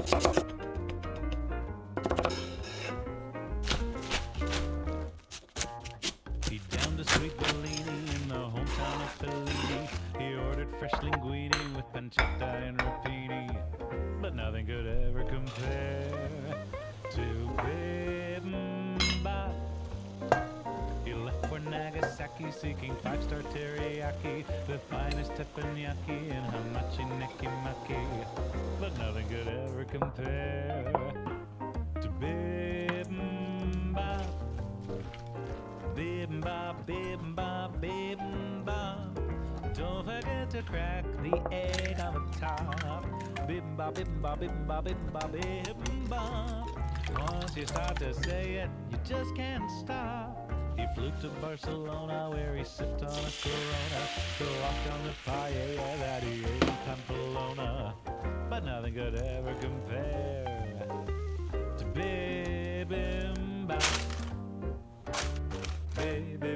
He downed a sweet Bellini in the hometown of Fellini. He ordered fresh linguine with pancetta and rapini, but nothing could ever compare to Bibimbap. He left for Nagasaki seeking five-star teriyaki, the finest teppanyaki and hamachi nekimaki, but nothing could ever compare to Bibimbap. Bibimbap, bibimbap, bibimbap. Don't forget to crack the egg on the top. Bibimbap, bibimbap, bibimbap, bibimbap, bibimbap. Once you start to say it, you just can't stop. He flew to Barcelona where he sipped on a Corona to walk down the paella that he ate in Pamplona, but nothing could ever compare to Bibimbap. Bibimbap.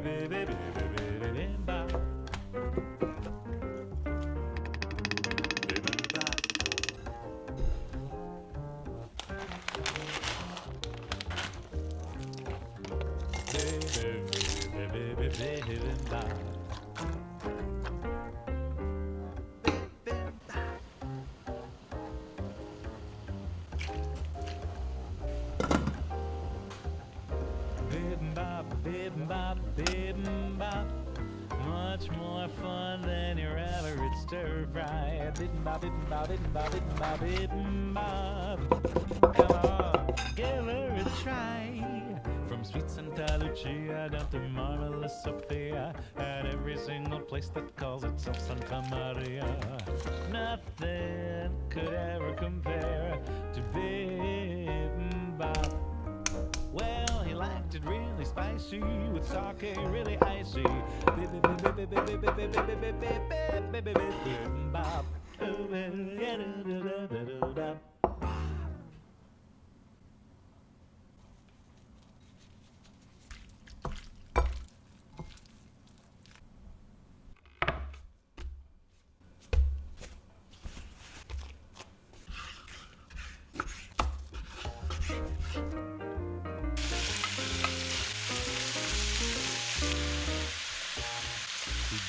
Bibimbap, bibimbap, bibimbap. Much more fun than your average stir fry. Bibimbap, bibimbap, bibimbap, bibimbap, bibimbap. Come on, give her a try. From sweet Santa Lucia down to marvelous Sofia, at every single place that calls itself Santa Maria, nothing could ever compare to Bibimbap. Well, he liked it really spicy with sake really icy. Bibimbap.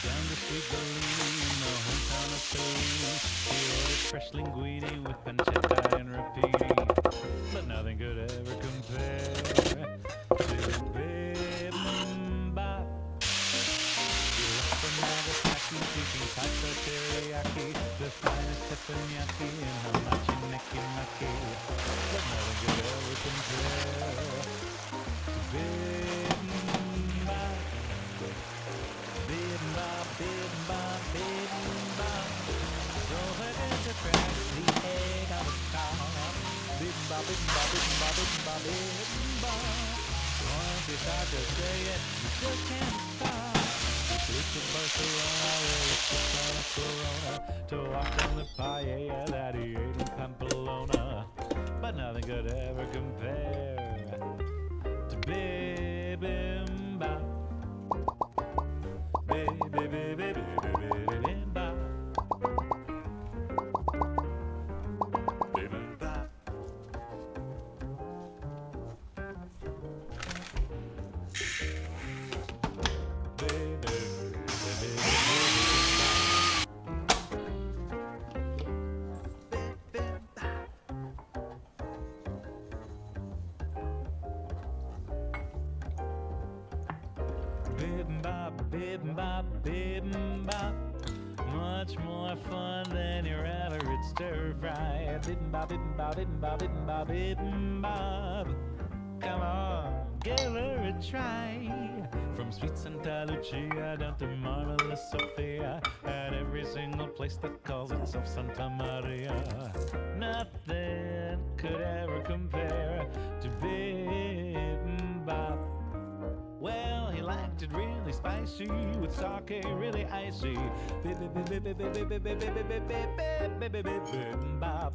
Down the sweet Bellini in the hometown of Fellini. He ordered fresh linguine with pancetta and rapini, but nothing could ever compare to Bibimbap. He left for Nagasaki seeking five-star teriyaki, the finest teppanyaki and hamachi nekimaki, but nothing could ever compare to Bibimbap. Bibimbap, bibimbap, bibimbap. Don't forget to crack the egg on the top. Bibimbap, bibimbap, bibimbap, bibimbap, bibimbap. Once you start to say it, you just can't stop. He flew to Barcelona where he sipped on a Corona to walk down the paella that he ate in Pamplona, but nothing could ever compare to Bibimbap. Bibimbap. Bibimbap. Bibimbap, bibimbap, bibimbap. Much more fun than your average stir fry. Bibimbap, bibimbap, bibimbap, bibimbap, bibimbap. Come on, give her a try. From sweet Santa Lucia down to marvelous Sofia, at every single place that calls itself Santa Maria, nothing could ever compare to Bibimbap. Well, he liked it really spicy with sake really icy. Bibimbap.